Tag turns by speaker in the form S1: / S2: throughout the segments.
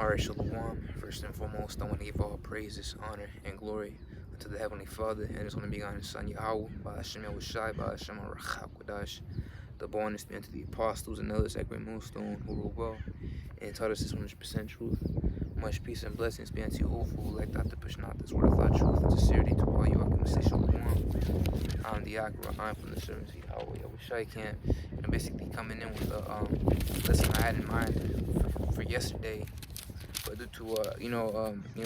S1: Alright, Shalom. First and foremost, I want to give all praises, honor, and glory unto the Heavenly Father and His only begotten Son, Yahweh, by Hashem Yahushai, by Hashem Arachak the bonus be unto the apostles and others that great millstone who wrote well and taught us this 100% truth. Much peace and blessings be unto you all who like not to push not this word of thy truth and sincerity to all you. I can say Shalom. I'm the Akra, I'm from the servants of Yahweh. Yahushai can't, basically coming in with a lesson I had in mind for yesterday. But due to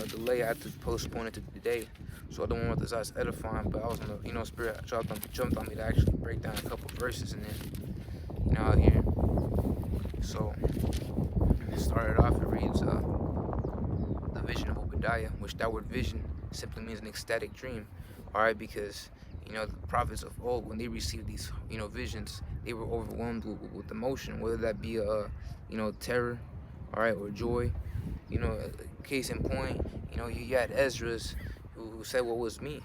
S1: delay, I had to postpone it to today. So I don't want this as edifying, but I was on the spirit jumped on me to actually break down a couple verses and then out here. So it started off, it reads the vision of Obadiah, which that word vision simply means an ecstatic dream. Alright, because the prophets of old, when they received these visions, they were overwhelmed with emotion, whether that be terror, alright, or joy. Case in point, you had Ezra's who said, "What was me?"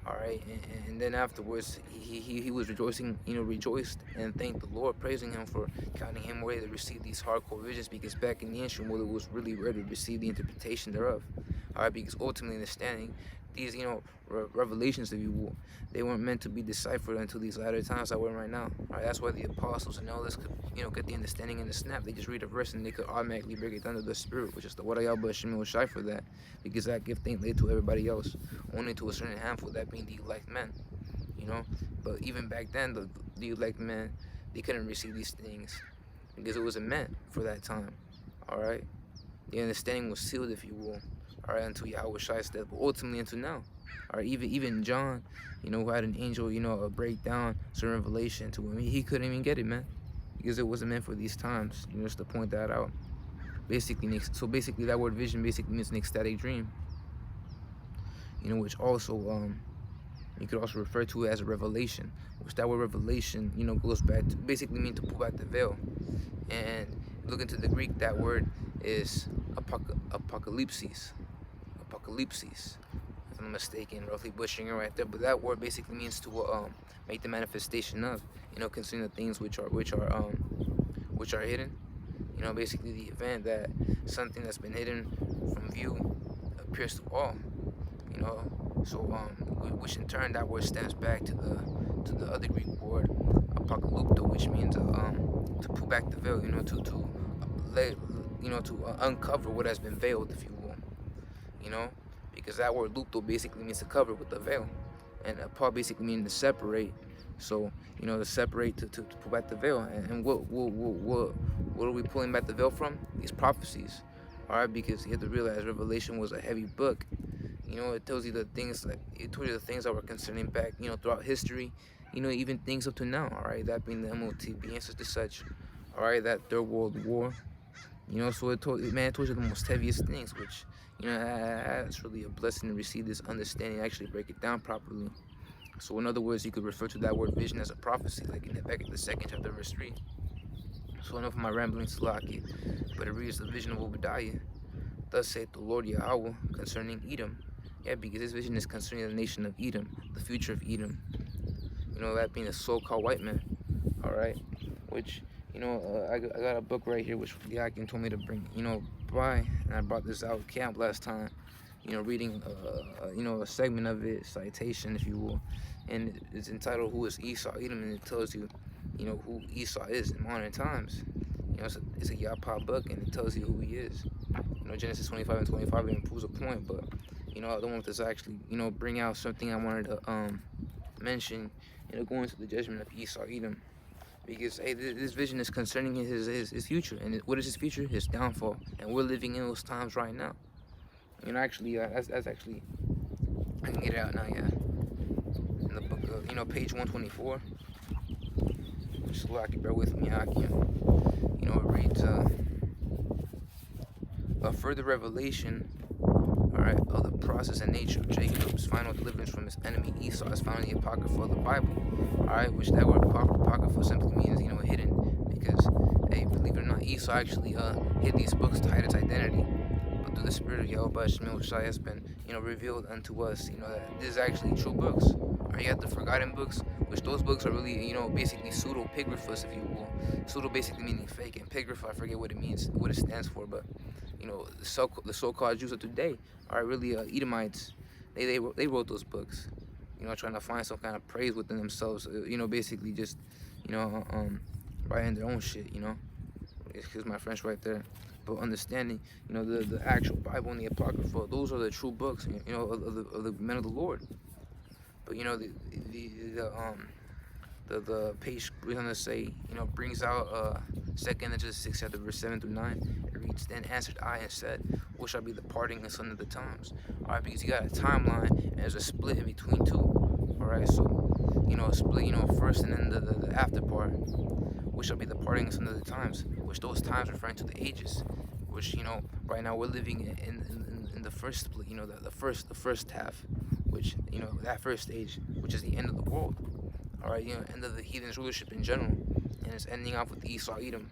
S1: All right, and then afterwards, he was rejoicing, rejoiced and thanked the Lord, praising Him for counting him worthy to receive these hardcore visions, because back in the ancient world, it was really rare to receive the interpretation thereof. All right, because ultimately understanding these, revelations, if you will, they weren't meant to be deciphered until these latter times that we're in right now. All right, that's why the apostles and all this could, get the understanding in the snap. They just read a verse and they could automatically break it down to the spirit, which is the Obadiah shy for that, because that gift ain't laid to everybody else, only to a certain handful, that being the elect men. But even back then, the elect men, they couldn't receive these things because it wasn't meant for that time. All right, the understanding was sealed, if you will. All right, until Yahweh Shai's death, but ultimately until now. All right, even John, who had an angel, break down certain revelation to him, he couldn't even get it, man, because it wasn't meant for these times. Just to point that out. Basically, that word vision basically means an ecstatic dream. Which also you could also refer to it as a revelation, which that word revelation, goes back to basically mean to pull back the veil. And look into the Greek, that word is apocalypsis. If I'm mistaken, roughly butchering it right there, but that word basically means to make the manifestation of, concerning the things which are hidden. Basically the event that something that's been hidden from view appears to all. So which in turn that word stems back to the other Greek word apocalypto, which means to pull back the veil, to uncover what has been veiled, if you will. Because that word lupto basically means to cover with the veil, and apart basically means to separate. So to separate, to pull back the veil. And what are we pulling back the veil from? These prophecies. All right, because you have to realize Revelation was a heavy book. It tells you the things that were concerning back, throughout history, even things up to now. All right, that being the MOTB and such and such. All right, that Third World War. So it told you the most heaviest things, which, it's really a blessing to receive this understanding, actually break it down properly. So in other words, you could refer to that word vision as a prophecy, like in the back of the 2nd chapter, verse 3. So enough of my rambling, Salaki, but it reads the vision of Obadiah. Thus saith the Lord Yahweh concerning Edom. Yeah, because this vision is concerning the nation of Edom, the future of Edom. That being a so-called white man. All right, which, I got a book right here, which the Akim told me to bring, by, and I brought this out camp last time. Reading, a segment of it, citation, if you will, and it's entitled "Who is Esau Edom?" and it tells you, who Esau is in modern times. It's a Yapa book, and it tells you who he is. Genesis 25 and 25 even proves a point, but I don't want this to actually, bring out something I wanted to mention, go into the judgment of Esau Edom, because hey, this vision is concerning his future, and what is his future? His downfall, and we're living in those times right now. Actually, that's actually, I can get it out now, yeah. In the book, page 124. Just so I can bear with me, it reads a further revelation, all right, of the process and nature of Jacob's final deliverance from his enemy Esau is found in the Apocrypha of the Bible, all right, which that word Apocrypha simply means, hidden, because, hey, believe it or not, Esau actually hid these books to hide its identity. But through the spirit of Yahweh Shai has been, revealed unto us, that this is actually true books. Or you have the forgotten books, which those books are really, basically pseudo-pigraphus, if you will. Pseudo basically meaning fake, and pigrapha, I forget what it means, what it stands for, but The so-called Jews of today are really Edomites. They wrote those books, trying to find some kind of praise within themselves. Basically just, writing their own shit. Excuse my French right there. But understanding, the actual Bible and the Apocrypha, those are the true books, of the men of the Lord. But the page we're gonna say, brings out 2nd Genesis 6 chapter verse 7 through 9. It reads, "Then answered I and said, what shall be the parting and son of the times?" Alright, because you got a timeline and there's a split in between two. Alright, so a split, first and then the after part, which shall be the parting and son of the times, which those times referring to the ages, which right now we're living in the first split, the first half, which that first stage, which is the end of the world. Alright, end of the heathen's rulership in general, and it's ending off with Esau Edom,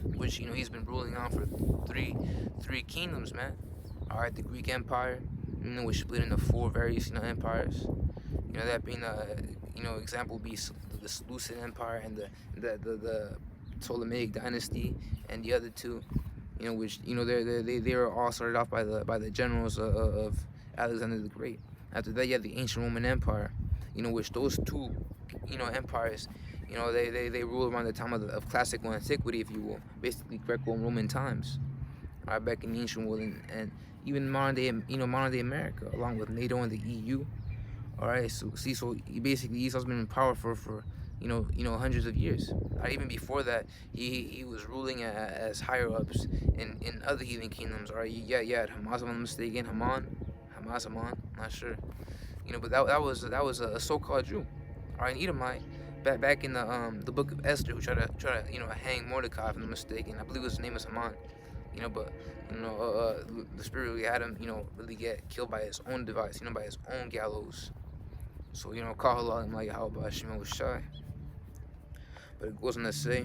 S1: which he's been ruling on for three kingdoms, man. Alright, the Greek Empire, which split into 4 various empires. That being example would be the Seleucid Empire and the Ptolemaic dynasty, and the other two, which they were all started off by the generals of Alexander the Great. After that, you have the ancient Roman Empire, which those two empires, they ruled around the time of classical antiquity, if you will, basically Greco-Roman times, back in the ancient world, and even modern day America, along with NATO and the EU. Alright, so basically Esau's been in power for hundreds of years. Even before that, he was ruling as higher ups in other heathen kingdoms. Alright, yeah, Hamas, if I'm not mistaken, Haman, not sure. But that was a so-called Jew. Alright, an Edomite, back in the book of Esther, who tried to hang Mordecai, if I'm not mistaken. I believe his name is Haman. But the spirit really had him, really get killed by his own device, by his own gallows. So, call him like how about Shimon was shy. But it goes on to say,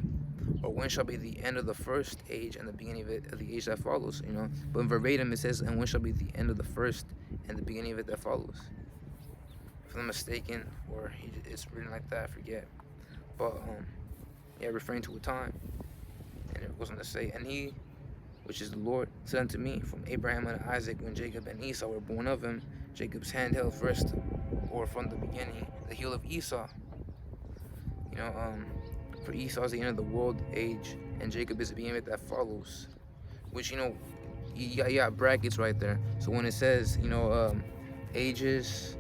S1: or when shall be the end of the first age and the beginning of the age that follows, But in verbatim it says, and when shall be the end of the first and the beginning of it that follows. If I'm not mistaken, or it's written like that, I forget. But, referring to a time. And it goes on to say, and he, which is the Lord, said unto me, from Abraham and Isaac, when Jacob and Esau were born of him, Jacob's hand held first, or from the beginning, the heel of Esau. For Esau is the end of the world age, and Jacob is the beginning of it that follows. Which, you got brackets right there. So when it says, ages,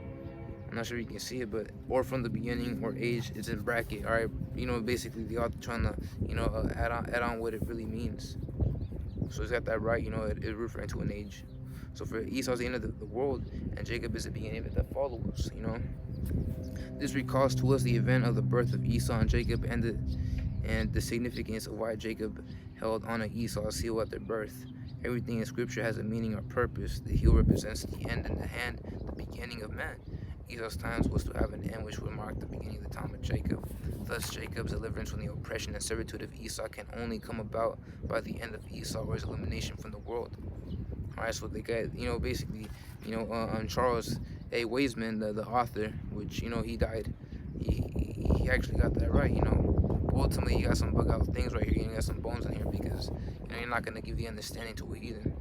S1: I'm not sure you can see it, but or from the beginning or age, it's in bracket. Alright, basically the author trying to, add on what it really means. So he's got that right, it's referring to an age. So for Esau is the end of the world, and Jacob is the beginning of it that follows, This recalls to us the event of the birth of Esau and Jacob, and the significance of why Jacob held on to Esau's heel at their birth. Everything in Scripture has a meaning or purpose. The heel represents the end, and the hand, the beginning of man. Esau's times was to have an end which would mark the beginning of the time of Jacob. Thus, Jacob's deliverance from the oppression and servitude of Esau can only come about by the end of Esau, or his elimination from the world. Alright, so they got, basically, Charles A. Wiseman, the author, which, he died, he actually got that right, Ultimately, you got some bug out things right here, you got some bones in here, because, you're not going to give the understanding to a heathen.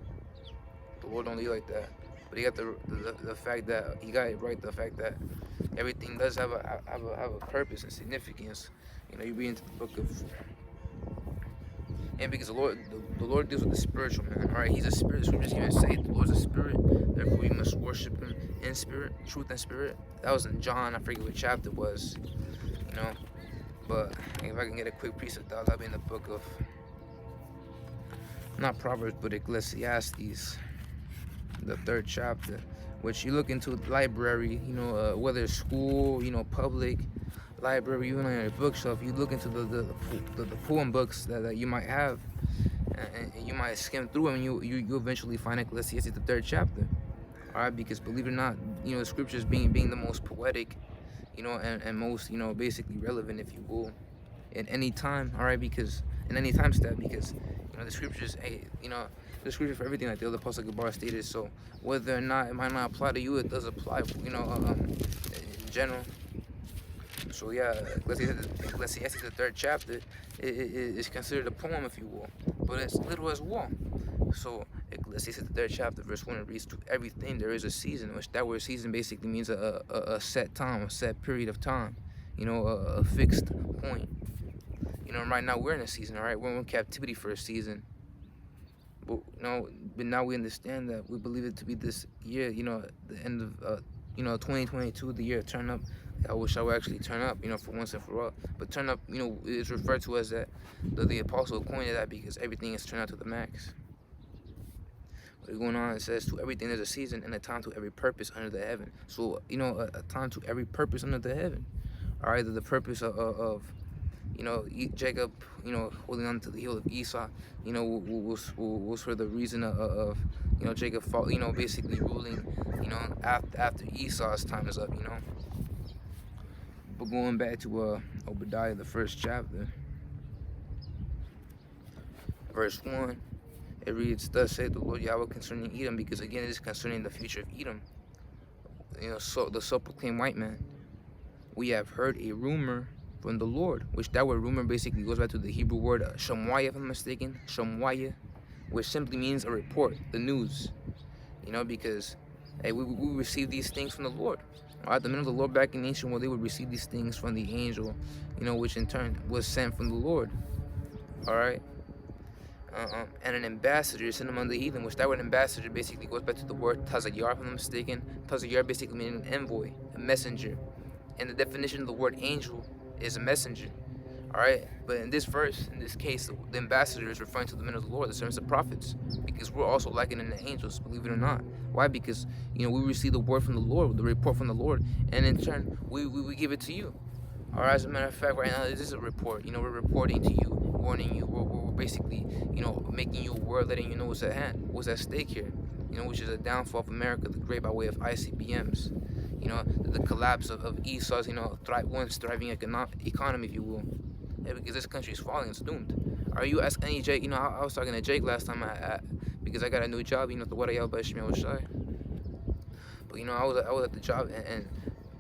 S1: The Lord don't leave like that. But he got the fact that, he got it right, the fact that everything does have a purpose and significance. You read into the book of, and because the Lord deals with the spiritual, man. Alright, he's a spirit. Scriptures even say the Lord's a spirit, therefore we must worship him in spirit, truth and spirit. That was in John, I forget what chapter it was, But if I can get a quick precept, that'll be in the book of, not Proverbs, but Ecclesiastes, the 3rd chapter, which you look into the library, whether it's school, public library, even on your bookshelf, you look into the poem books that you might have, and you might skim through them, and you eventually find Ecclesiastes, the 3rd chapter. Alright, because believe it or not, the scriptures being the most poetic, and most, basically relevant, if you will, in any time. Alright, because in any time step, because the scriptures, the scripture for everything, like the other Apostle Gabar stated. So whether or not it might not apply to you, it does apply, in general. So yeah, Ecclesiastes, the 3rd chapter, is considered a poem, if you will, but it's little as well. So Ecclesiastes the third chapter, verse 1, it reads, "To everything there is a season," which that word season basically means a set time, a set period of time, a fixed point. Right now we're in a season, all right? We're in captivity for a season. But, but now we understand that we believe it to be this year, the end of, 2022, the year of turn up. I wish I would actually turn up, for once and for all. But turn up, is referred to as that, the apostle coined that because everything is turned out to the max. What's going on? It says, to everything there's a season and a time to every purpose under the heaven. So, a time to every purpose under the heaven. All right, the purpose of Jacob, holding on to the heel of Esau, was for the reason of Jacob, basically ruling, after Esau's time is up, But going back to Obadiah, the first chapter, verse 1, it reads, "Thus saith the Lord Yahweh concerning Edom," because again it is concerning the future of Edom, so the self-proclaimed white man. "We have heard a rumor from the Lord," which that word rumor basically goes back to the Hebrew word shamwaya, if I'm mistaken, shamwaya, which simply means a report, the news, because hey, we receive these things from the Lord. All right, the men of the Lord back in ancient world, they would receive these things from the angel, which in turn was sent from the Lord. All right. And an ambassador sent among the heathen, which that word ambassador basically goes back to the word tazayar, if I'm mistaken. Tazayar basically meaning an envoy, a messenger. And the definition of the word angel is a messenger. All right, but in this verse, in this case, the ambassador is referring to the men of the Lord, the servants of prophets, because we're also likened in the angels, believe it or not. Why? Because we receive the word from the Lord, the report from the Lord, and in turn we give it to you. All right, as a matter of fact, right now this is a report. We're reporting to you, warning you. We're basically making you aware, letting you know what's at hand, what's at stake here. Which is a downfall of America, the great by way of ICBMs. The collapse of Esau's once thriving economy, if you will. Yeah, because this country is falling, it's doomed. Are you ask any Jake? I was talking to Jake last time because I got a new job. The Obadiah by Shemel was shy. But I was at the job and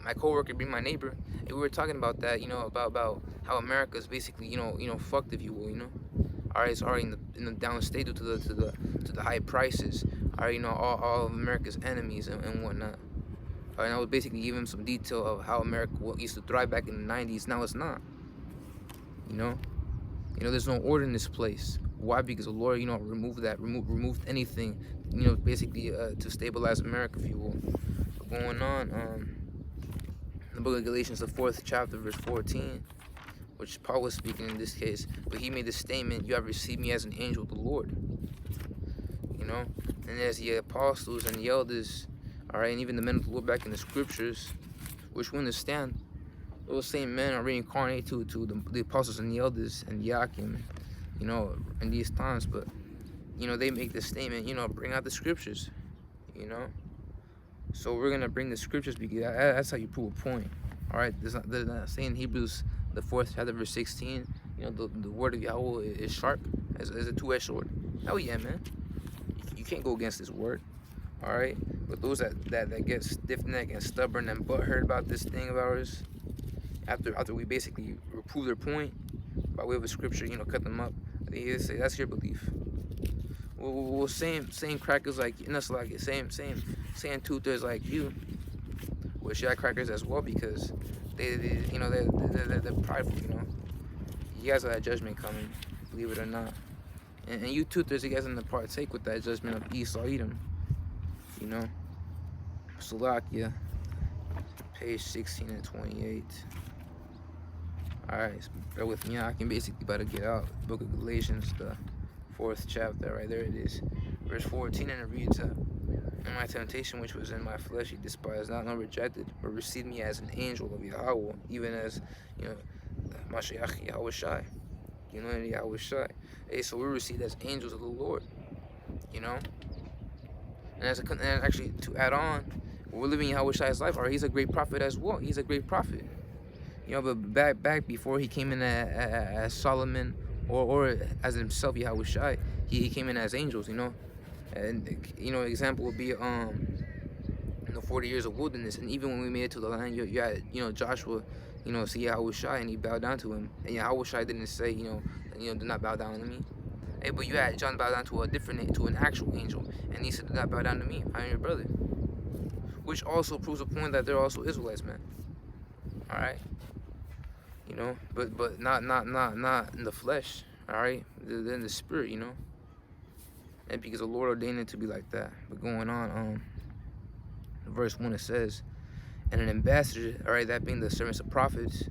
S1: my coworker being my neighbor, and we were talking about that. About how America is basically fucked, if you will. All right, it's already in the downstate due to the high prices. All right, all of America's enemies and whatnot. All right, and I was basically giving him some detail of how America used to thrive back in the 90s. Now it's not. There's no order in this place. Why? Because the Lord, removed anything, basically to stabilize America, if you will. But going on, the book of Galatians, the 4th chapter, verse 14, which Paul was speaking in this case, but he made the statement, "You have received me as an angel of the Lord." And as the apostles and the elders, all right, and even the men of the Lord back in the scriptures, which we understand, those same men are reincarnated to the apostles and the elders and Yakim, in these times. But, they make this statement, bring out the scriptures, So we're going to bring the scriptures because that's how you prove a point. All right, they're not saying Hebrews, the 4th chapter, verse 16, the word of Yahweh is sharp as a two-edged sword. Oh, yeah, man. You can't go against this word. All right, but those that get stiff-necked and stubborn and butthurt about this thing of ours, after we basically prove their point by way of a scripture, cut them up, they say that's your belief. Well, same crackers like like same toothers like you, well, shot crackers as well, because they're prideful. You guys have that judgment coming, believe it or not. And you toothers, you guys are gonna partake with that judgment of Esau, Edom. Slovakia, page 16 and 28. Alright, bear with me. I can basically about to get out. Book of Galatians, the 4th chapter, right there it is. Verse 14, and it reads, "And my temptation which was in my flesh he despised not, nor rejected, but received me as an angel of Yahweh, even as, Mashiach Yahweh Shai." And Yahweh Shai. Hey, so we're received as angels of the Lord, And actually, to add on, we're living Yahweh Shai's life. Or he's a great prophet as well. He's a great prophet. But back before he came in as Solomon or as himself, Yahweh Shai, he came in as angels, And example would be 40 years of wilderness, and even when we made it to the land, you had Joshua, see Yahweh Shai, and he bowed down to him, and Yahweh Shai didn't say do not bow down to me. Hey, but you had John bow down to to an actual angel, and he said, "Do not bow down to me. I am your brother." Which also proves a point that they're also Israelites, man. All right, but not in the flesh. All right, they're in the spirit, and because the Lord ordained it to be like that. But going on, verse 1 it says, "And an ambassador, all right, that being the servants of prophets,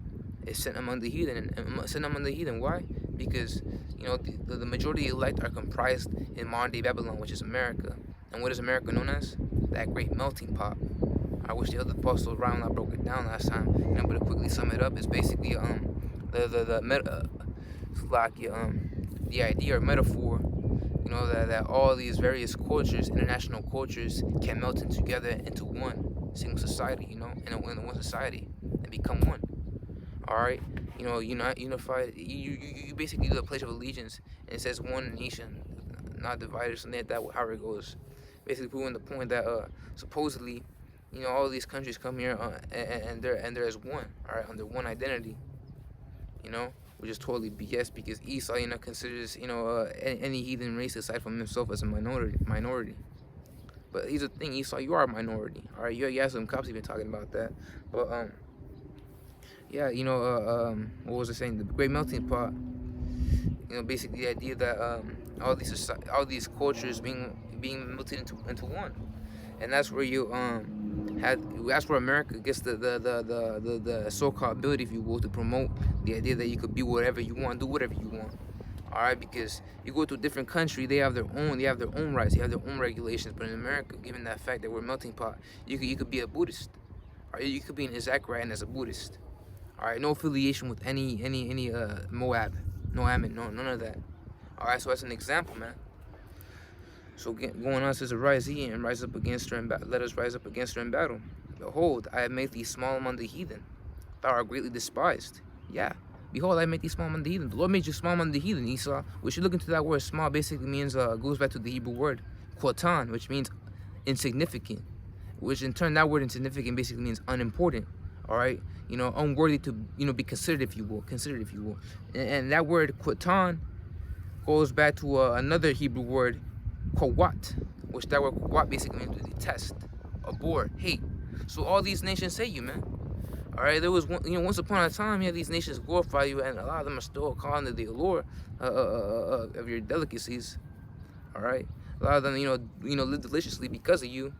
S1: is sent among the heathen, and sent among the heathen. Why? Because the majority of the elect are comprised in modern day Babylon, which is America. And what is America known as? That great melting pot. I wish the other apostle Ryan I broke it down last time. But to quickly sum it up, it's basically the idea or metaphor, that all these various cultures, international cultures, can melt in together into one single society, in one society and become one. All right, unified. You basically do the Pledge of Allegiance, and it says one nation, not divided, something like that. How it goes, basically proving the point that supposedly, all these countries come here and they're as one, all right, under one identity, which is totally BS because Esau, considers any heathen race aside from himself as a minority. But here's the thing, Esau, you are a minority, all right. You have some cops even talking about that, but yeah, what was I saying? The great melting pot. Basically the idea that all these cultures being melted into one, and that's where that's where America gets the so-called ability, if you will, to promote the idea that you could be whatever you want, do whatever you want. All right, because you go to a different country, they have their own rights, they have their own regulations. But in America, given that fact that we're a melting pot, you could be a Buddhist, or you could be an Zachariah as a Buddhist. All right, no affiliation with any Moab, no Ammon, no none of that. All right, so that's an example, man. So going on, it says, "Arise ye and rise up against her, and let us rise up against her in battle. Behold, I have made thee small among the heathen. Thou art greatly despised." Yeah, behold, I made thee small among the heathen. The Lord made you small among the heathen, Esau. We should look into that word. Small basically means goes back to the Hebrew word quatan, which means insignificant. Which in turn, that word insignificant basically means unimportant. All right, unworthy to be considered, if you will, and that word quatan goes back to another Hebrew word, kawat, which that word kawat basically means to detest, abhor, hate. So all these nations hate you, man. All right, there was once upon a time, these nations glorify you, and a lot of them are still calling it the allure of your delicacies. All right, a lot of them live deliciously because of you.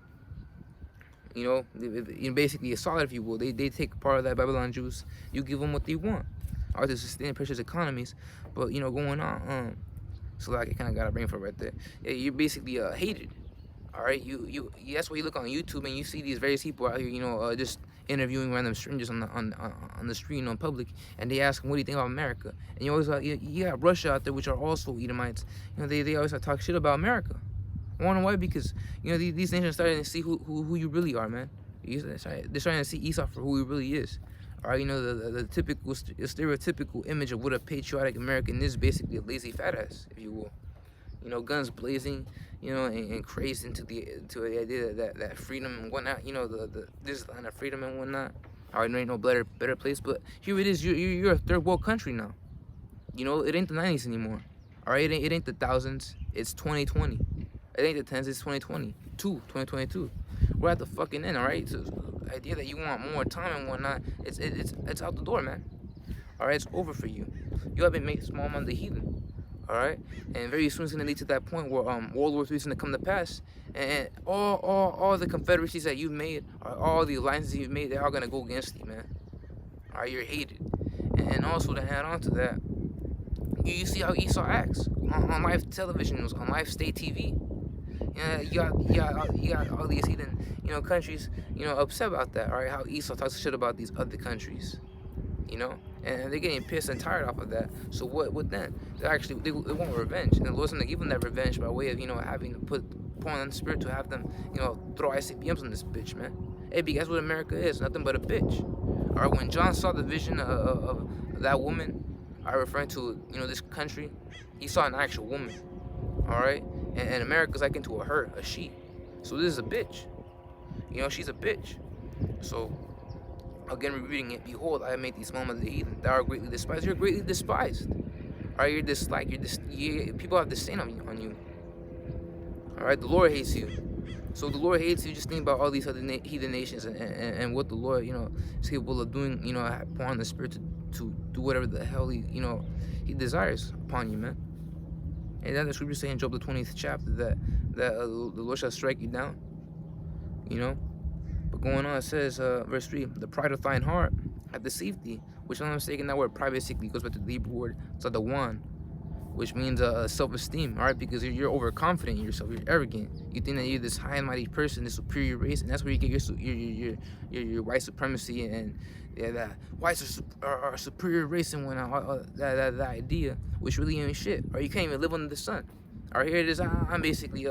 S1: Basically a solid, if you will. They take part of that Babylon juice. You give them what they want, or to sustain precious economies. But going on, so like I kind of got a brain for right there. Yeah, you're basically hated. All right, you that's why you look on YouTube and you see these various people out here, just interviewing random strangers on the street, in public, and they ask them, "What do you think about America?" And you always you got Russia out there, which are also Edomites. They always talk shit about America. Wanna know why? Because these nations are starting to see who you really are, man. They're starting to see Esau for who he really is. All right, the typical stereotypical image of what a patriotic American is, basically a lazy fat ass, if you will. Guns blazing, and crazed into the idea that freedom and whatnot. This land of freedom and whatnot. All right, there ain't no better place, but here it is. You're a third world country now. It ain't the 90s anymore. All right, it ain't the thousands. It's 2020. It ain't the tens, it's 2022. We're at the fucking end, all right? So the idea that you want more time and whatnot, it's out the door, man. All right, it's over for you. You have been made small among the heathen, all right? And very soon it's gonna lead to that point where World War III is gonna come to pass, and all the confederacies that you've made, or all the alliances you've made, they're all gonna go against you, man. All right, you're hated. And also to add on to that, you see how Esau acts on live television, on live state TV. You got all these heathen, countries, upset about that. All right, how Esau talks shit about these other countries, and they're getting pissed and tired off of that. So what then? They want revenge, and the Lord's gonna give them that revenge by way of having to put on the spirit to have them, throw ICBMs on this bitch, man. Hey, because what America is, nothing but a bitch. All right, when John saw the vision of that woman, referring to this country, he saw an actual woman. All right, and America's like into a herd, a sheep. So this is a bitch. She's a bitch. So again, rereading it, behold, I have made thee small among the heathen. Thou art greatly despised. You're greatly despised. All right, you're disliked. People have disdain on you. All right, the Lord hates you. So the Lord hates you. Just think about all these other heathen nations and what the Lord, is capable of doing. Upon the Spirit to do whatever the hell He desires upon you, man. And then the scripture say in Job the 20th chapter that the Lord shall strike you down. But going on, it says, verse 3, the pride of thine heart hath deceived thee, which, if I'm not mistaken, that word pride basically goes back to the Hebrew word sadawan, which means self-esteem, all right? Because you're overconfident in yourself, you're arrogant. You think that you're this high and mighty person, this superior race, and that's where you get your white supremacy and that whites are superior race and whatnot. That idea, which really ain't shit. Or you can't even live under the sun. All right, here it is. I'm basically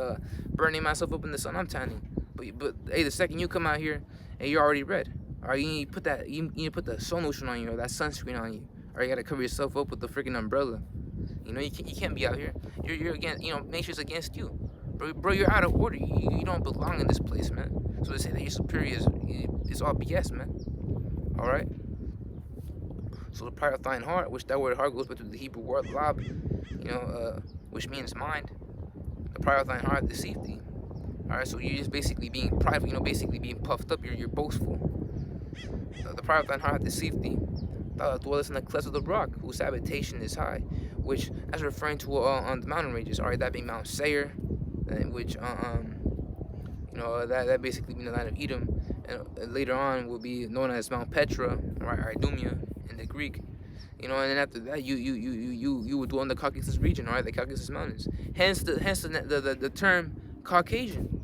S1: burning myself up in the sun. I'm tanning. But hey, the second you come out here and you're already red, all right, you need to put the sun lotion on you or that sunscreen on you. Or you gotta cover yourself up with the freaking umbrella. You can't be out here. You're against, nature's against you. Bro, you're out of order. You don't belong in this place, man. So to say that you're superior is all BS, man. All right? So the pride of thine heart, which that word heart goes back to the Hebrew word lab, which means mind. The pride of thine heart deceived thee. All right, so you're just basically being prideful, basically being puffed up. You're boastful. The pride of thine heart deceived thee. Thou dwellest in the clefts of the rock, whose habitation is high, which that's referring to on the mountain ranges. All right, that being Mount Seir, which that basically means the land of Edom, and later on will be known as Mount Petra, right, Idumea in the Greek. And then after that, you would dwell in the Caucasus region, all right, the Caucasus Mountains. Hence the term Caucasian.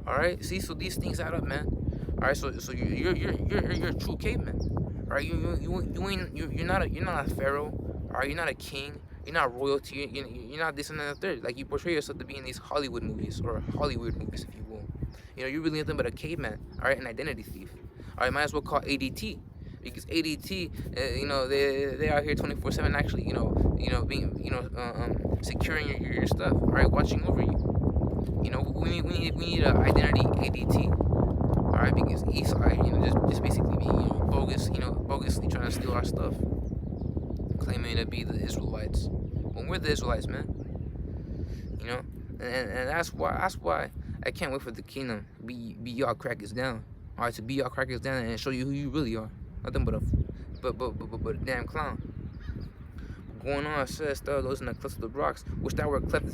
S1: All right, see, so these things add up, man. All right, so you're a true caveman. All right, you're not a pharaoh. All right, you're not a king. You're not royalty. You're not this and that and the third. Like you portray yourself to be in these Hollywood movies or Hollywood movies, if you will. You're really nothing but a caveman. All right, an identity thief. All right, might as well call ADT. Because ADT, they are here 24/7. Actually, being, securing your stuff. All right, watching over you. We need an identity ADT. All right, because Esau, just basically being, bogus, bogusly trying to steal our stuff, claiming to be the Israelites. When we're the Israelites, man. And that's why I can't wait for the kingdom be y'all crackers down. All right, to be y'all crackers down and show you who you really are. Nothing but a damn clown. Going on, it says those in the clefts of the rocks, which that word cleft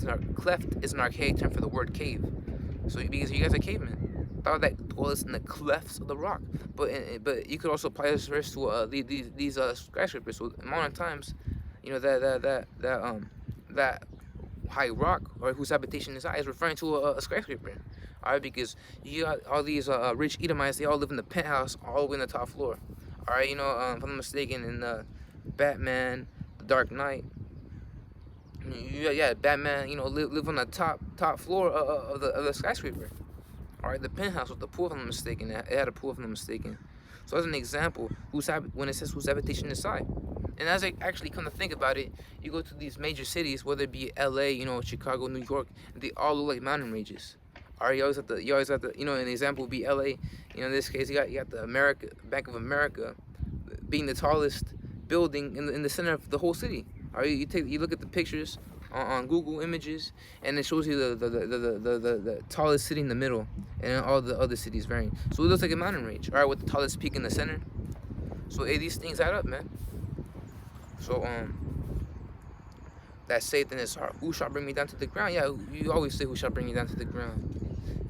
S1: is an archaic term for the word cave. So because you guys are cavemen, thought that dwells in the clefts of the rock. But you could also apply this verse to these skyscrapers. So in modern times, that high rock or whose habitation is high is referring to a skyscraper. All right, because you got all these rich Edomites. They all live in the penthouse, all the way in the top floor. All right, if I'm not mistaken, in Batman, The Dark Knight, Batman, live on the top floor of the skyscraper. All right, the penthouse with the pool, if I'm not mistaken. It had a pool, if I'm not mistaken. So as an example, when it says whose habitation is high. And as I actually come to think about it, you go to these major cities, whether it be LA, Chicago, New York, they all look like mountain ranges. All right, you always have to, an example would be LA. In this case, you got the Bank of America being the tallest building in the center of the whole city. All right, you look at the pictures on Google Images, and it shows you the tallest city in the middle, and all the other cities varying. So it looks like a mountain range. All right, with the tallest peak in the center. So hey, these things add up, man. So that saith in his heart, who shall bring me down to the ground? Yeah, you always say who shall bring you down to the ground.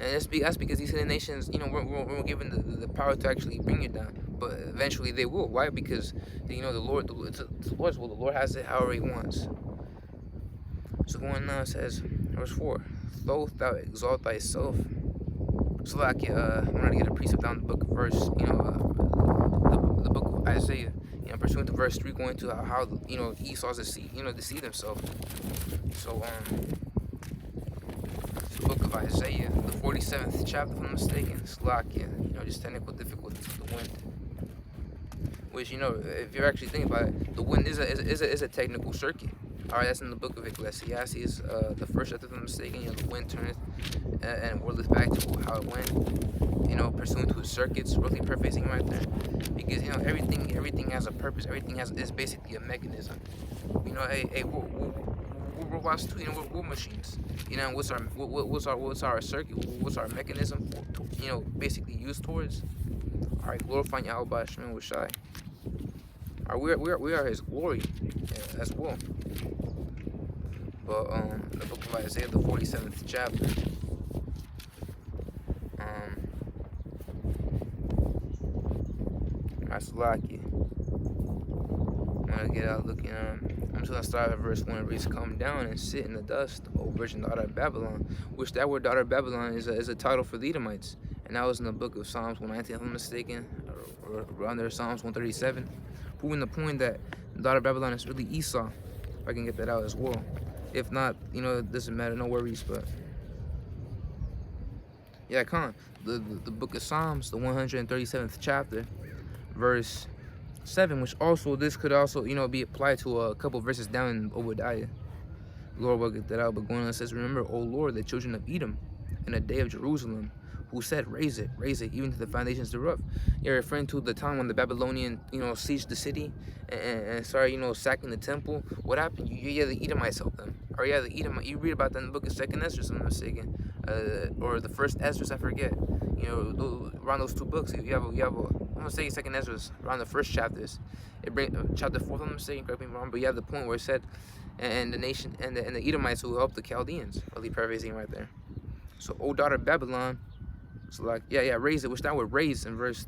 S1: And that's because these hidden nations, we're given the power to actually bring you down. But eventually they will. Why? Because the Lord's will. The Lord has it however He wants. So going on, it says, verse 4, though thou exalt thyself. So like, I wanted to get a precept down the book of verse, the book of Isaiah. Pursuant to verse 3, going to how Esau's deceived himself. So the book of Isaiah, the 47th chapter, if I'm not mistaken. Slakia, just technical difficulties with the wind. Which, if you're actually thinking about it, the wind is a technical circuit. All right, that's in the book of Ecclesiastes, the first chapter, if I'm not mistaken. The wind turneth and whirleth back to how it went. pursuant to his circuits, really paraphrasing right there, because everything has a purpose. Everything is basically a mechanism. We're robots too. We're machines. What's our circuit? What's our mechanism? Basically used towards. All right, glorifying Yahweh by Hashem and Shai. All right, we are His glory as well. But the book of Isaiah, the 47th chapter. That's lucky. I'm gonna get out looking. I'm just gonna start at verse 1. It reads, "Come down and sit in the dust, O virgin daughter of Babylon," which that word daughter of Babylon is a title for the Edomites. And that was in the book of Psalms 119, if I'm mistaken, or around there, Psalms 137, proving the point that the daughter of Babylon is really Esau. If I can get that out as well. If not, it doesn't matter, no worries. But yeah, the book of Psalms, the 137th chapter, verse 7, which also this could also be applied to a couple verses down in Obadiah. Lord will get that out. But going on, it says, "Remember, O Lord, the children of Edom, in the day of Jerusalem, who said, raise it, even to the foundations thereof." You're referring to the time when the Babylonian, sieged the city and started, sacking the temple. What happened? You the Edomites helped them. Or the Edomite. You read about that in the book of 2nd Ezra, if I'm not mistaken, or the 1st Ezra, I forget. Around those two books, you have I'm gonna say 2nd Ezra, around the first chapters. It brings chapter 4, if I'm mistaken, correct me if I'm wrong, but you have the point where it said, and the nation and the Edomites who helped the Chaldeans. Really paraphrasing right there. So, O daughter of Babylon. So raise it, which that word raise in verse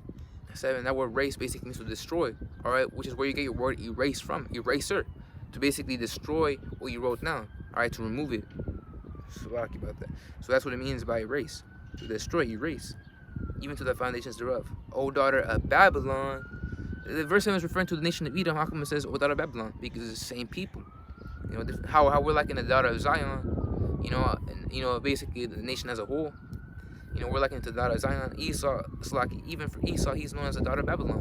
S1: 7, that word raise basically means to destroy, all right, which is where you get your word erase from, eraser, to basically destroy what you wrote down, all right, to remove it. So about that. So that's what it means by erase, to destroy, erase, even to the foundations thereof. O daughter of Babylon. The verse 7 is referring to the nation of Edom. How come it says O daughter of Babylon? Because it's the same people. How we're like in the daughter of Zion, and basically the nation as a whole. We're like into the daughter of Zion. Esau, it's like even for Esau, he's known as the daughter of Babylon.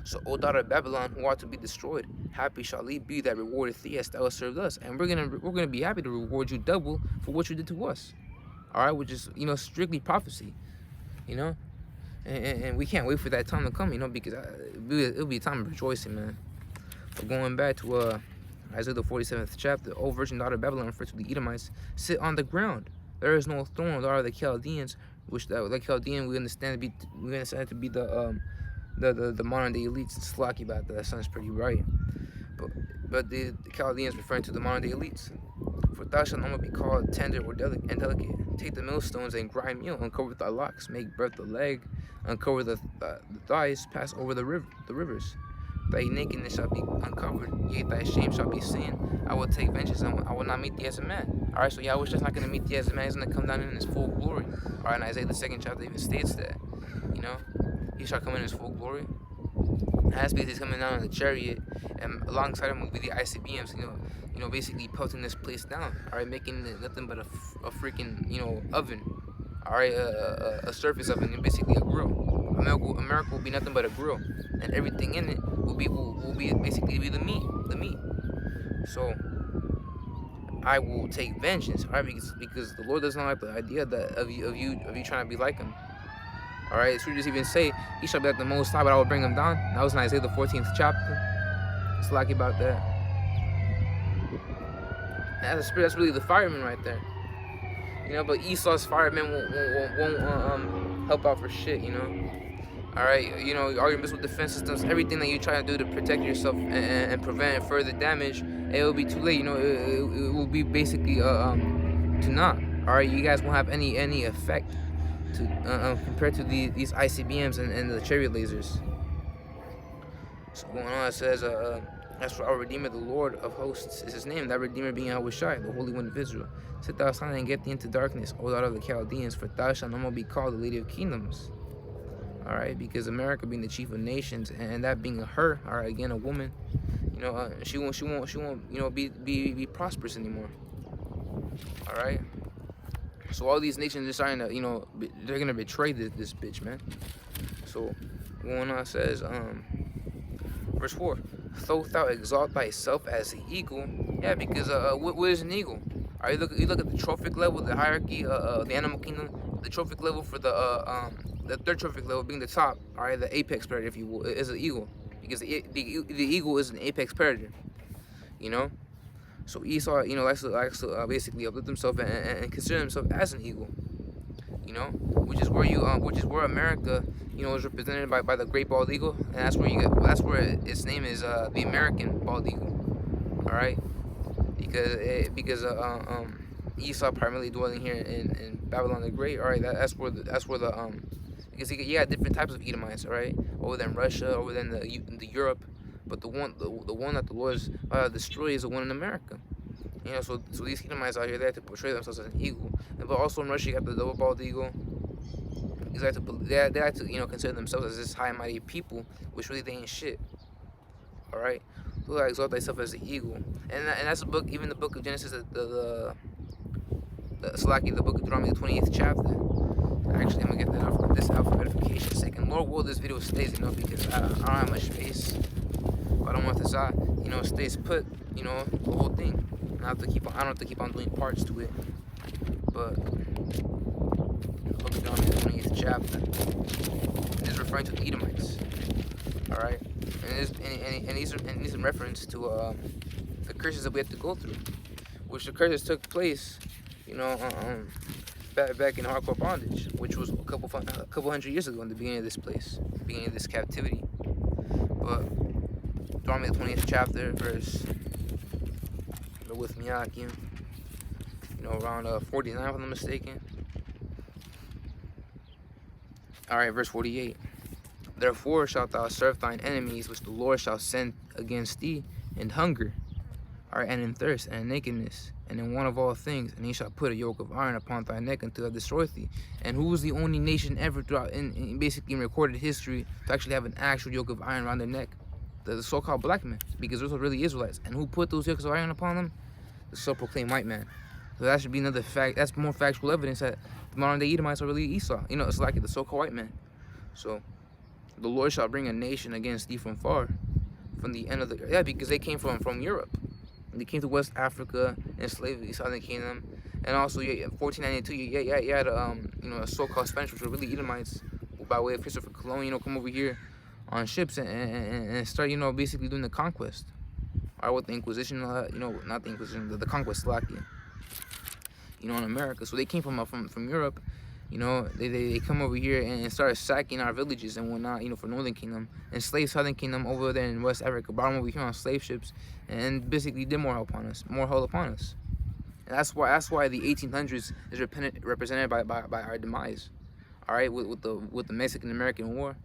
S1: So, O daughter of Babylon, who ought to be destroyed, happy shall he be that rewardeth thee as thou hast served us. And we're gonna be happy to reward you double for what you did to us. All right, which is strictly prophecy. And we can't wait for that time to come. Because it'll be a time of rejoicing, man. But going back to Isaiah the 47th chapter, O virgin daughter of Babylon, referred to the Edomites, sit on the ground. There is no throne, there are the Chaldeans, which the Chaldean we understand to be the modern day elites. It's lucky about that. That sounds pretty right. But the Chaldeans referring to the modern day elites. For thou shalt not be called tender or delicate. Take the millstones and grind meal, uncover thy locks, make breadth the leg, uncover the thighs, pass over the rivers. Thy nakedness shall be uncovered, yea, thy shame shall be seen. I will take vengeance, and I will not meet thee as a man. All right, so Yahweh's just not going to meet thee as a man. He's going to come down in his full glory. All right, and Isaiah the 2nd chapter even states that, he shall come in his full glory. As he's coming down in the chariot, and alongside him will be the ICBMs, basically pelting this place down. All right, making it nothing but a freaking, oven. All right, a surface oven, and basically a grill. America will be nothing but a grill, and everything in it will be basically the meat. So I will take vengeance, all right, because the Lord does not like the idea that of you trying to be like him. All right, scriptures even say he shall be like the Most High, but I will bring him down. That was in Isaiah the 14th chapter. It's lucky about that. And that's really the fireman right there. But Esau's firemen won't help out for shit. All right, arguments with defense systems, everything that you try to do to protect yourself and prevent further damage, it will be too late. It will be basically to not. All right, you guys won't have any effect to compared to these ICBMs and the chariot lasers. So going on, it says, as for our Redeemer, the Lord of hosts is his name, that Redeemer being Yahweh Shai, the Holy One of Israel. Sit thou silent and get thee into darkness, O daughter of the Chaldeans, for thou shalt no more be called the Lady of Kingdoms. All right, because America being the chief of nations, and that being her, all right, again, a woman, she won't be prosperous anymore. All right. So all these nations are starting to, they're gonna betray this bitch, man. So going on, says, verse 4, though thou exalt thyself as an eagle, yeah, because what is an eagle? All right, you look at the trophic level, the hierarchy, the animal kingdom. the trophic level for the third trophic level being the top, all right, the apex predator, if you will, is an eagle, because the eagle is an apex predator, you know. So Esau, you know, likes to basically uplift himself and consider himself as an eagle, you know, which is where America, you know, is represented by the great bald eagle, and that's where its name is the American bald eagle, all right, because Esau primarily dwelling here in Babylon the Great, all right, that's where the because you got different types of Edomites, all right, over than Russia, over than the Europe, but the one that the Lord destroys is the one in America. You know, so these Edomites out here, they have to portray themselves as an eagle. But also in Russia, you got the double bald eagle. They like to, you know, consider themselves as this high and mighty people, which really they ain't shit. All right, so they exalt themselves as an eagle, and that's the book. Even the book of Genesis, the book of Deuteronomy, the 28th chapter. Actually, I'm gonna get this alphabetification second. Lord will this video stays, you know, because I don't have much space. But I don't want this you know, stays put, you know, the whole thing. I don't have to keep on doing parts to it. But the book of Deuteronomy, the 28th chapter, is referring to the Edomites. All right, and these are in reference to the curses that we have to go through, which the curses took place, you know, back in hardcore bondage, which was a couple hundred years ago in the beginning of this place, the beginning of this captivity. But Deuteronomy the 20th chapter, verse, go with me out again, you know, around 49 if I'm not mistaken. Alright, verse 48. Therefore shalt thou serve thine enemies, which the Lord shall send against thee, in hunger, alright, and in thirst, and in nakedness, and in want of all things, and he shall put a yoke of iron upon thy neck until I destroy thee. And who was the only nation ever throughout in basically in recorded history to actually have an actual yoke of iron around their neck? The so-called black men, because those are really Israelites. And who put those yokes of iron upon them? The so-proclaimed white man. So that should be another fact. That's more factual evidence that the modern-day Edomites are really Esau. You know, it's like the so-called white man. So the Lord shall bring a nation against thee from far, from the end of the earth. Yeah, because they came from Europe. They came to West Africa, enslaved the Southern Kingdom, and also 1492. You had you know, a so-called Spanish, which were really Edomites, by way of Christopher Colon. You know, come over here on ships and start, you know, basically doing the conquest. Or with the Inquisition, you know, not the Inquisition, the conquest, Slovakia, you know, in America. So they came from Europe, you know, they come over here and started sacking our villages and whatnot, you know, for Northern Kingdom, enslaved Southern Kingdom over there in West Africa, brought them over here on slave ships, and basically did more hell upon us. And that's why the 1800s is represented by our demise. All right, with the Mexican-American War.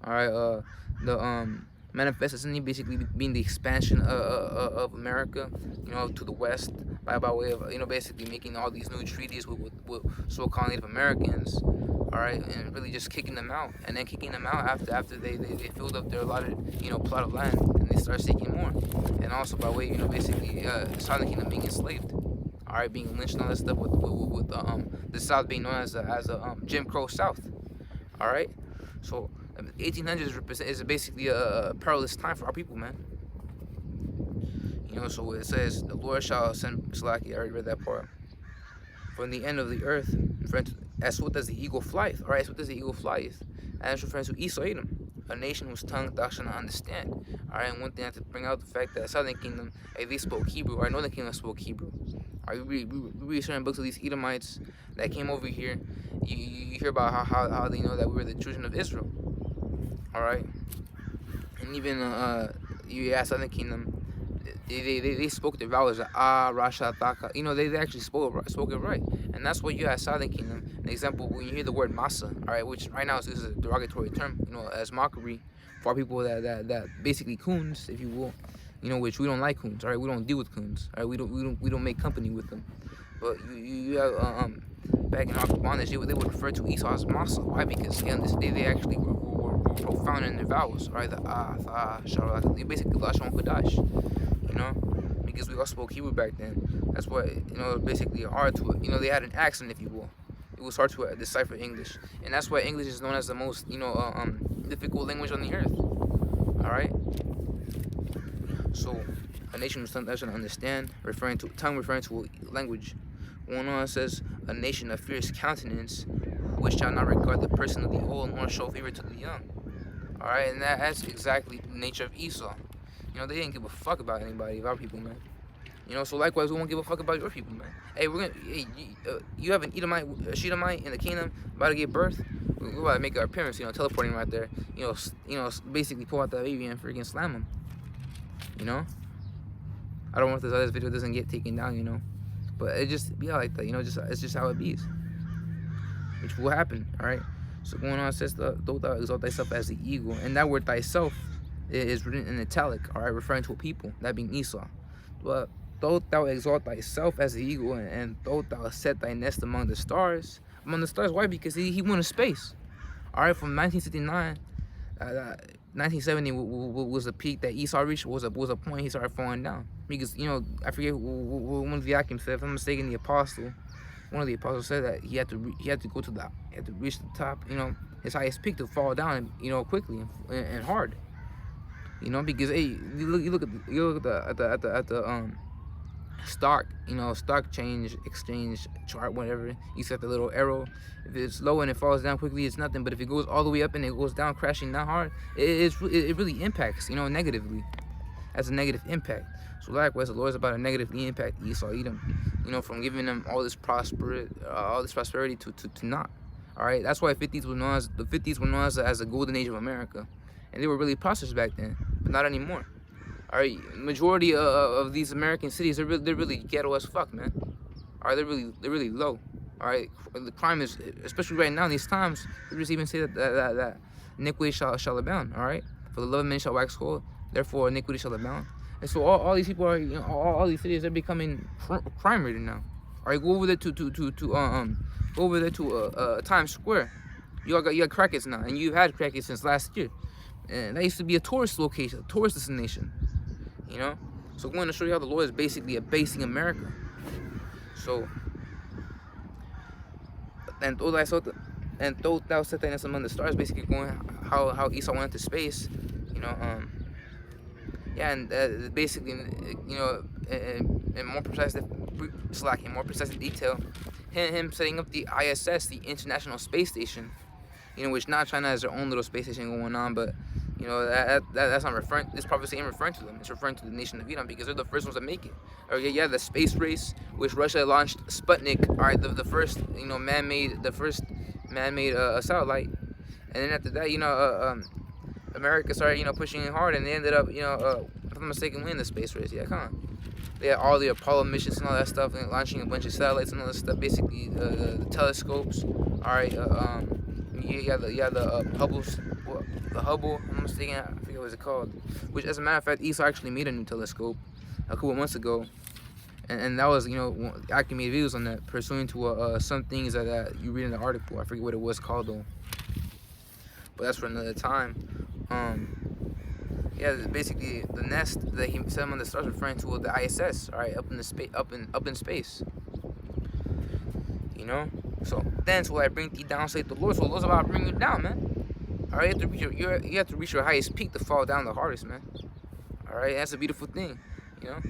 S1: All right, the Manifest Destiny basically being the expansion of America, you know, to the west by way of, you know, basically making all these new treaties with so-called Native Americans, all right, and really just kicking them out, and then kicking them out after they filled up their allotted, you know, plot of land, and they start seeking more, and also by way, you know, basically Southern Kingdom being enslaved, all right, being lynched and all that stuff with the South being known as a Jim Crow South, all right, so. 1800s is basically a perilous time for our people, man. You know, so it says, the Lord shall send Slacky. I already read that part. From the end of the earth, as swift as the eagle flieth. Alright, as swift as the eagle flieth. And it's referring to Esau, Edom, a nation whose tongue thou shalt not understand. Alright, and one thing I have to bring out the fact that Southern Kingdom, they spoke Hebrew, or Northern Kingdom spoke Hebrew. Alright, we read certain books of these Edomites that came over here. You hear about how they know that we were the children of Israel. All right, and even you ask Southern Kingdom, they spoke their vowels Rasha Taka. You know, they actually spoke it right, and that's what you have Southern Kingdom. An example, when you hear the word masa, all right, which right now is a derogatory term, you know, as mockery for people that basically coons, if you will, you know, which we don't like coons. All right, we don't deal with coons. All right, we don't make company with them. But you have back in Hardcore Bondage, they would refer to Esau as masa. Why? Because they actually were profound in their vowels, right? The basically Lashon Kodash, you know, because we all spoke Hebrew back then. That's why, you know, basically hard to, you know, they had an accent, if you will. It was hard to decipher English, and that's why English is known as the most, you know, difficult language on the earth. All right. So, a nation whose tongue doesn't understand, referring to language. One says, a nation of fierce countenance, which shall not regard the person of the old, nor show favor to the young. Alright, and that's exactly the nature of Esau. You know, they didn't give a fuck about anybody, of our people, man. You know, so likewise, we won't give a fuck about your people, man. Hey, you have an Edomite, a Shedemite in the kingdom about to give birth. We're about to make our appearance, you know, teleporting right there. You know, basically pull out that baby and freaking slam him. You know? I don't want this video doesn't get taken down, you know. But it just be like that, you know, it's just how it be. Which will happen, alright? So going on, it says, "Don't thou exalt thyself as the eagle." And that word thyself is written in italic, alright, referring to a people, that being Esau. But "Though thou exalt thyself as the eagle, and though thou set thy nest among the stars." Among the stars, why? Because he went to space. Alright, from 1969, 1970 was the peak that Esau reached, was a point he started falling down. Because, you know, I forget one of the Yakim said, if I'm mistaken, one of the apostles said that he had to reach the top, you know, his highest peak to fall down, you know, quickly and hard. You know, because hey, you look at the stock, you know, stock exchange chart, whatever. You set the little arrow. If it's low and it falls down quickly, it's nothing. But if it goes all the way up and it goes down, crashing that hard, it really impacts, you know, negatively. As a negative impact. So likewise, the Lord is about to negatively impact Esau, Edom, you know, from giving them all this prosperity to not. All right, that's why the 50s were known as the golden age of America, and they were really prosperous back then, but not anymore. All right, majority of these American cities, they're really ghetto as fuck, man. All right, they're really low. All right, the crime is, especially right now in these times, they just even say that iniquity shall abound. All right, for the love of men shall wax cold, therefore iniquity shall abound. And so all these people are, you know, all these cities, they're becoming crime ridden now. All right, go over there to Times Square. You got crackheads now, and you've had crackheads since last year. And that used to be a tourist location, a tourist destination. You know, so I'm going to show you how the Lord is basically abasing America. So, and though thou set thy nest among the stars, basically going how Esau went into space. You know, yeah, and basically, you know, in more precise detail, him setting up the ISS, the International Space Station, you know, which now China has their own little space station going on, but you know, that's not referring. This prophecy ain't referring to them. It's referring to the nation of Edom, because they're the first ones to make it. Or yeah, the space race, which Russia launched Sputnik. All right, the first, you know, man-made satellite, and then after that, you know, America started, you know, pushing it hard, and they ended up, you know, if I'm mistaken, winning the space race. Yeah, come on. They had all the Apollo missions and all that stuff, and launching a bunch of satellites and all that stuff. Basically, the telescopes. All right, the Hubble. I'm mistaken. I forget what it's called. Which, as a matter of fact, ESA actually made a new telescope a couple months ago, and that was, you know, I can make videos on that, pursuing to some things that you read in the article. I forget what it was called though. But that's for another time. Yeah, basically the nest that he set on the stars, referring to the ISS. All right, up in space. You know. So then, will I bring thee down, saith the Lord. So the Lord's about to bring you down, man. All right, you have to reach your highest peak to fall down the hardest, man. All right, that's a beautiful thing, you know.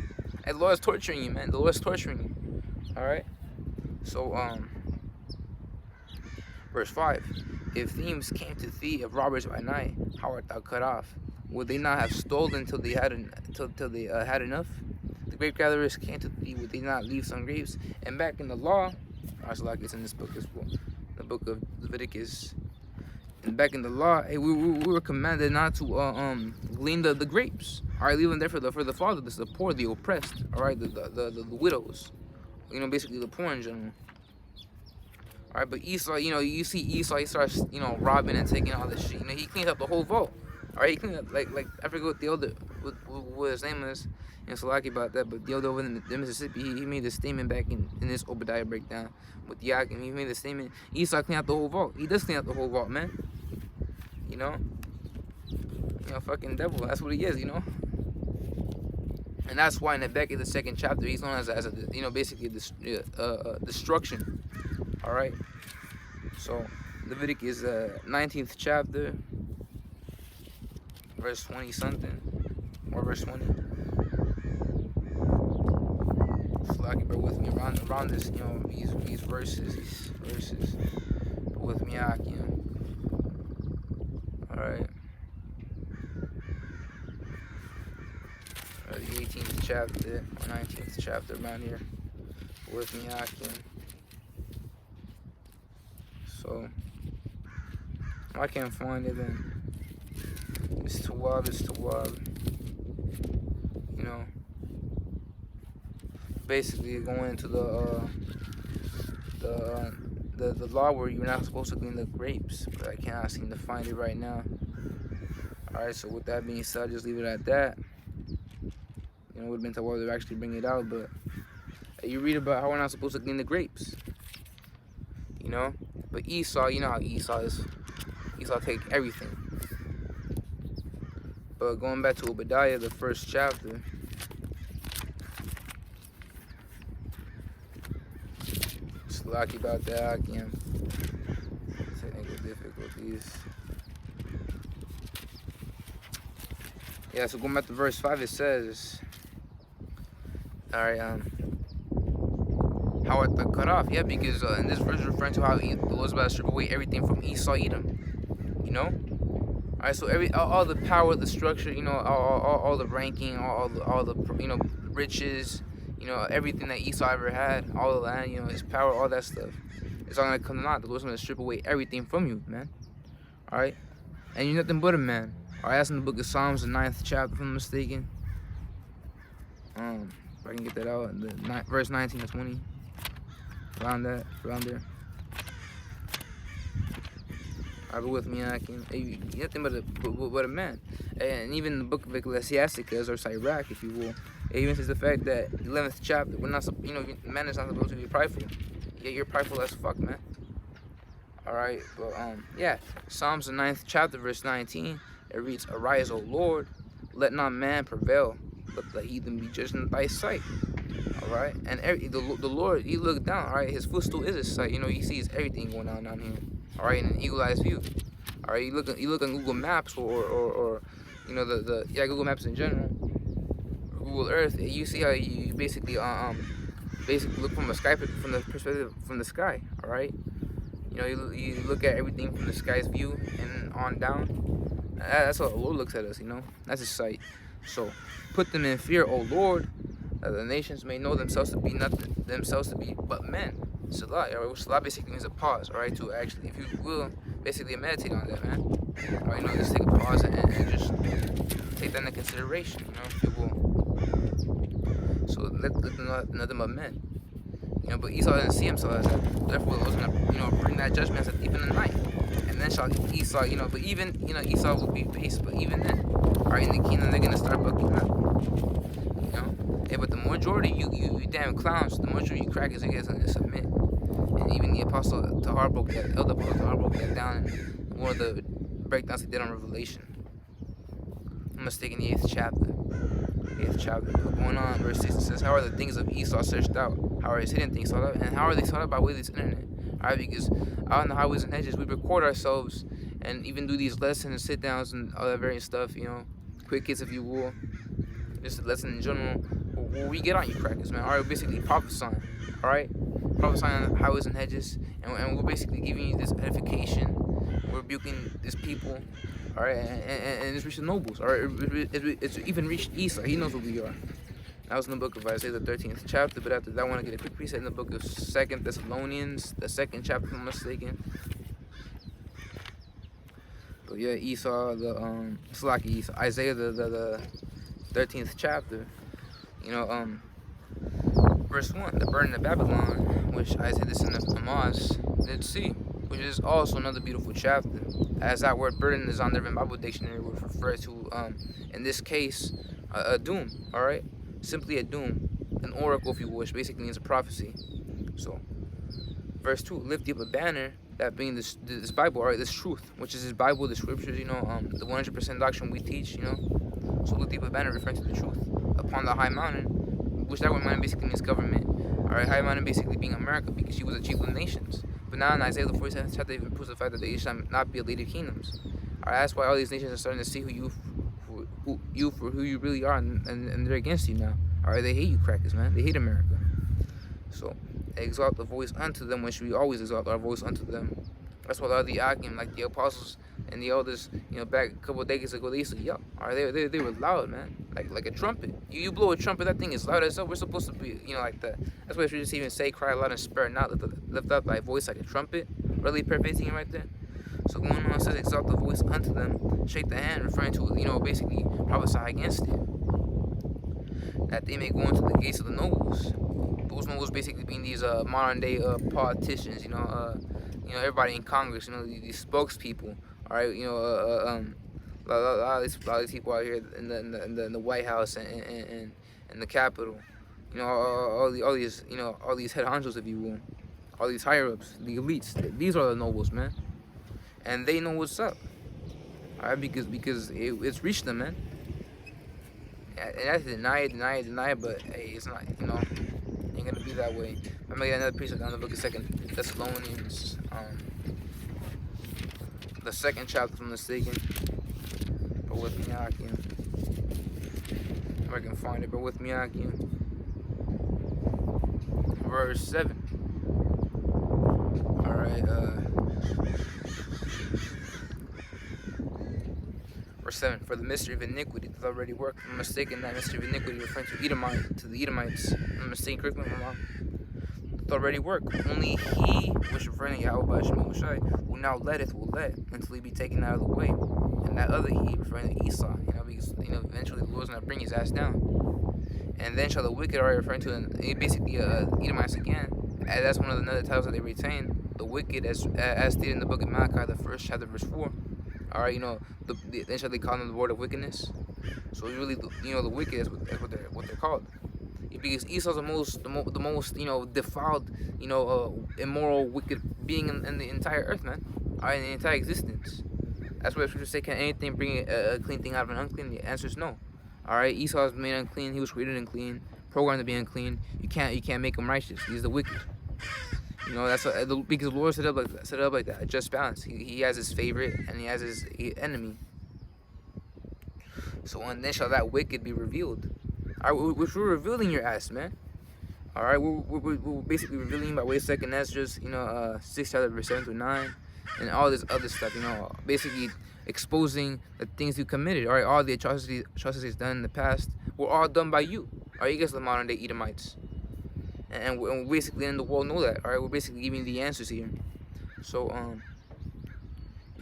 S1: And the Lord's torturing you, man. The Lord's torturing you. All right. So verse 5. If thieves came to thee of robbers by night, how art thou cut off? Would they not have stolen till they had enough? The grape gatherers came to thee, would they not leave some grapes? And back in the law, also like it's in this book as well, the book of Leviticus. And back in the law, hey, we were commanded not to glean the grapes. All right, leave them there for the fatherless, the poor, the oppressed. All right, the widows. You know, basically the poor in general. All right, but Esau, you know, you see Esau, he starts, you know, robbing and taking all this shit. You know, he cleaned up the whole vault. All right, he cleaned up like I forget what the other what his name is. And so lucky about that, but the other over in the Mississippi, he made this statement back in this Obadiah breakdown with Yakim. He made the statement, Esau cleaned out the whole vault. He does clean out the whole vault, man. You know, fucking devil. That's what he is, you know. And that's why in the back of the second chapter, he's known as a, you know, basically destruction. All right. So Leviticus 19th chapter, verse 20 something, or verse 20. Bear with me around this, you know, these verses. Bear with me. Yakim. Alright. The 18th chapter, or 19th chapter around here. With Yakim. So, I can't find it then. It's too wild, you know. Basically going into the law where you're not supposed to clean the grapes, but I cannot seem to find it right now. Alright, so with that being said, I'll just leave it at that. You know, it would have been to whether to actually bring it out, but you read about how we're not supposed to clean the grapes. You know? But Esau, you know how Esau is. Esau take everything. But going back to Obadiah, the first chapter. Lucky about that again. Technical difficulties. Yeah, so going back to verse 5, it says, alright, how it cut off. Yeah, because in this verse is referring to how the Lord's about to strip away everything from Esau, Edom. You know? Alright, so all the power, the structure, you know, all the ranking, all the you know, riches, you know, everything that Esau ever had, all the land, you know, his power, all that stuff. It's all gonna come to naught. The Lord's gonna strip away everything from you, man. Alright? And you're nothing but a man. Alright, that's in the book of Psalms, the 9th chapter, if I'm mistaken. If I can get that out, verse 19 to 20. Around there. I'll go with me, I can. You're nothing but a man. And even the book of Ecclesiasticus, or Sirach, if you will, it even says the fact that 11th chapter, we're not, you know, man is not supposed to be prideful. Yeah, you're prideful as fuck, man. Alright, but yeah, Psalms the 9th chapter, verse 19, it reads, "Arise, O Lord, let not man prevail, but the heathen be judged in thy sight." Alright, and the Lord, he looked down, alright, his footstool is his sight, you know, he sees everything going on down here, alright, in an eagle-eyed view. Alright, you look on Google Maps or you know, Google Maps in general, Google Earth, you see how you basically look from the perspective from the sky. All right, you know, you look at everything from the sky's view and on down. That's how the Lord looks at us. You know, that's His sight. So put them in fear, O Lord, that the nations may know themselves to be but men. Salah, which Salah basically means a pause. All right, to actually, if you will, basically meditate on that, man. All right, you know, just take a pause and just take that into consideration. You know, if you will. So let them know nothing but men. You know, but Esau didn't see himself as that. Therefore, it was gonna, you know, bring that judgment as a thief in the night. And then shall Esau, you know, but even, you know, Esau will be paced. But even then, right in the kingdom, they're gonna start bucking up. You know, yeah. But the majority, you damn clowns, the majority you crackers, you guys gonna submit. And even the apostle Tahar broke that, elder apostle Tahar broke that down in one of the breakdowns he did on Revelation. I'm mistaken, the 8th chapter. 8th chapter. Going on, verse 6, it says, "How are the things of Esau searched out? How are his hidden things sought out? And how are they sought out by way of this internet?" Alright, because out on the highways and hedges, we record ourselves and even do these lessons and sit downs and all that various stuff, you know, quick hits, if you will. Just a lesson in general. Where we get on you crackers, man. Alright, we're basically prophesying. Alright? Prophesying on the highways and hedges. And we're basically giving you this edification. We're rebuking these people. Alright, and it's reached the nobles. Alright, it's even reached Esau. He knows who we are. That was in the book of Isaiah, the 13th chapter. But after that, I want to get a quick preset in the book of 2nd Thessalonians, the 2nd chapter, if I'm mistaken. But yeah, Esau, Isaiah, the 13th chapter. You know, verse 1, the burden of Babylon, which Isaiah this in the Amos did see, which is also another beautiful chapter. As that word burden is on the Bible dictionary, which refers to, in this case, a doom, alright? Simply a doom, an oracle, if you wish, basically means a prophecy. So, verse 2, lift up a banner, that being this Bible, alright, this truth, which is His Bible, the scriptures, you know, the 100% doctrine we teach, you know. So lift up a banner referring to the truth upon the high mountain, which that word mountain basically means government. Alright, high mountain basically being America, because she was the chief of the nations. But now in Isaiah the 47th chapter, even proves the fact that they shall not be elated kingdoms. Alright, that's why all these nations are starting to see who you really are, and they're against you now. Alright, they hate you crackers, man. They hate America. So exalt the voice unto them, when should we always exalt our voice unto them? That's why a lot of the Akim, like the apostles and the elders, back a couple of decades ago, they used to yell. All right, they were loud, man, like a trumpet. You blow a trumpet, that thing is loud as hell. We're supposed to be, like that. That's why we just even say, cry loud and spare not, lift up thy voice like a trumpet. Really paraphrasing it right there. So going on, it says, exalt the voice unto them, shake the hand, referring to, basically prophesy against it, that they may go into the gates of the nobles. Those nobles basically being these modern day politicians, everybody in Congress, these spokespeople. All right, a lot of these people out here in the White House and the Capitol, all these head honchos, if you will, all these higher ups, the elites. These are the nobles, man, and they know what's up. All right, because it's reached them, man. And that's deny it, but hey, it's not, ain't gonna be that way. I'm gonna get another piece down the book of 2 Thessalonians, the 2nd chapter, if I'm mistaken. But with me, Akim. If I can find it, but with me, Akim. Verse 7. Alright, verse 7. For the mystery of iniquity doth already work. I'm mistaken, that mystery of iniquity referring to the Edomites. I'm mistaken, correct me if I'm wrong. Doth already work. Only he, which referring to Yahweh will now will let, until he be taken out of the way. And that other he, referring to Esau, because eventually the Lord's gonna bring his ass down. And then shall the wicked, already referring to basically Edomites again. And that's one of the another titles that they retain. The wicked, as stated in the book of Malachi, the 1st chapter, verse 4. All right, then shall they call them the word of wickedness. So really, the wicked is what they're called. Because Esau's the most defiled, immoral, wicked being in the entire earth, man. All right, in the entire existence. That's why the scriptures say, can anything bring a clean thing out of an unclean? The answer is no. All right, Esau is made unclean. He was created unclean, programmed to be unclean. You can't make him righteous. He's the wicked. That's because the Lord set it up like that, a just balance. He has his favorite and he has his enemy. So and then shall that wicked be revealed. All right, which we're revealing your ass, man. All right, we're basically revealing by way of 2nd Ezra, 6 chapter, verse 7 through 9, and all this other stuff. Basically exposing the things you committed. All right, all the atrocities done in the past were all done by you. All right, you guys are the modern day Edomites, and we're basically in the world know that. All right, we're basically giving the answers here. So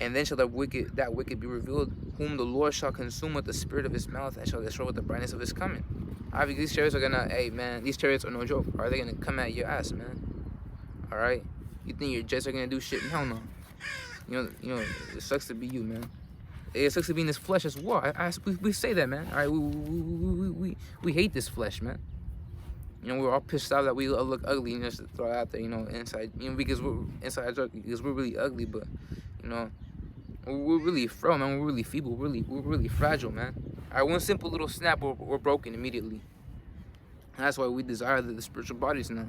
S1: and then shall that wicked be revealed, whom the Lord shall consume with the spirit of his mouth, and shall destroy with the brightness of his coming. Obviously, these chariots are gonna, hey man, these chariots are no joke. Are they gonna come at your ass, man? All right, you think your jets are gonna do shit? Hell no. It sucks to be you, man. It sucks to be in this flesh as well. We say that, man. All right, we hate this flesh, man. We're all pissed off that we look ugly, just to throw it out there, inside, because we're inside because we're really ugly, but we're really frail, man. We're really feeble. We're really fragile, man. All right, one simple little snap, we're broken immediately. And that's why we desire the spiritual bodies now.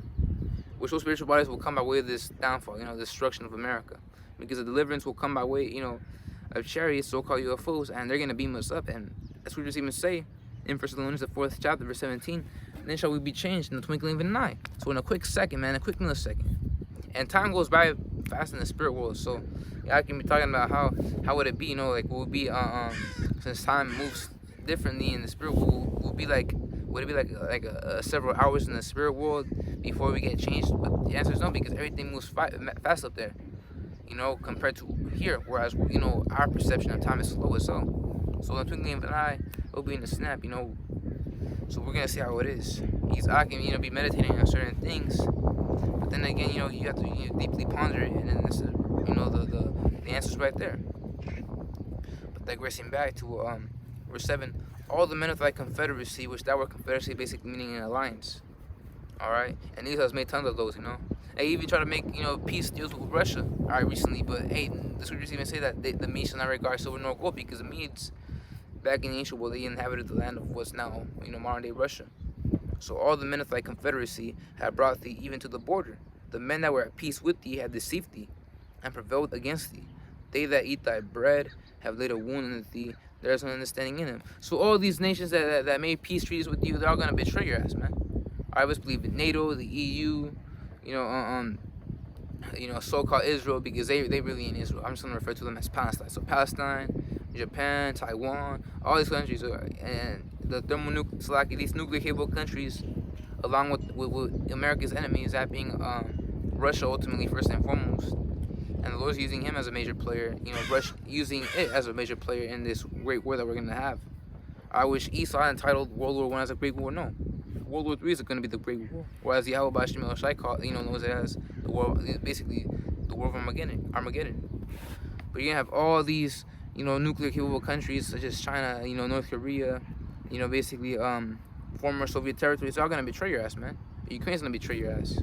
S1: Which those spiritual bodies will come by way of this downfall, the destruction of America. Because the deliverance will come by way, of chariots, so-called UFOs, and they're going to beam us up. And that's what we just even say in 1 Thessalonians, the 4th chapter, verse 17. Then shall we be changed in the twinkling of an eye. So in a quick second, man, a quick millisecond. And time goes by fast in the spirit world. So I can be talking about how would it be, will it be, since time moves differently in the spirit world, will be like, would it be like several hours in the spirit world before we get changed? But the answer is no, because everything moves fast up there, compared to here. Whereas, our perception of time is slow as hell. So in the twinkling of an eye, it'll be in a snap, So we're gonna see how it is. Because I can, be meditating on certain things, but then again, you have to deeply ponder it, and then this is, the answer's right there. But digressing back to verse 7, all the men of thy confederacy, which that word confederacy basically meaning an alliance. All right, and Esau has made tons of those, They even try to make, peace deals with Russia, all right, recently. But hey, the scriptures even say that the Medes shall not regard silver nor gold, because the Medes, back in the ancient world, they inhabited the land of what's now, modern day Russia. So all the men of thy confederacy have brought thee even to the border. The men that were at peace with thee have deceived thee, and prevailed against thee. They that eat thy bread have laid a wound in thee. There is no understanding in them. So all these nations that made peace treaties with you, they're all gonna betray your ass, man. I always believe in NATO, the EU, so-called Israel, because they really ain't Israel. I'm just gonna refer to them as Palestine. So Palestine, Japan, Taiwan, all these countries and the these nuclear capable countries, along with America's enemies, that being Russia ultimately first and foremost. And the Lord's using him as a major player, Russia using it as a major player in this great war that we're gonna have. I wish Esau entitled World War I as a great war. No, World War III is going to be the Great War. Whereas Yahweh Bashim El Shai knows it as the war, basically the War of Armageddon. But you're gonna have all these, nuclear capable countries such as China, North Korea, basically former Soviet territories. They're all gonna betray your ass, man. Ukraine's gonna betray your ass.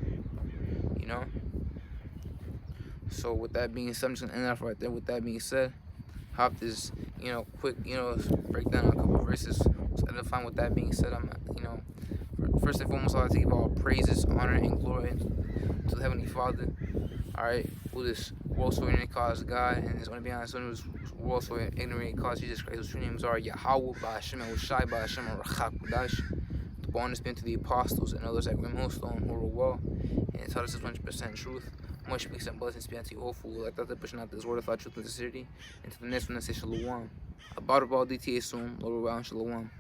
S1: So with that being said, I'm just gonna end off right there. With that being said, hop this, quick, break down a couple verses. So edifying. With that being said, I'm, first and foremost, I like to give all praises, honor, and glory to the Heavenly Father. Alright, who this world so ignorant cause God, and his only behind son who's world so ignorant cause Jesus Christ, whose true names are Yahweh, Ba'ashem, Eloshai, Ba'ashem, Rachak, Kodash. The bonus been to the apostles and others that Grim Hillstone who were well, and taught us is 100% truth. Much peace and blessings be unto you all, fool. I thought they're pushing out this word of our truth and sincerity. And to the next one, I say Shalom. About DTA soon, Lord, Shalom.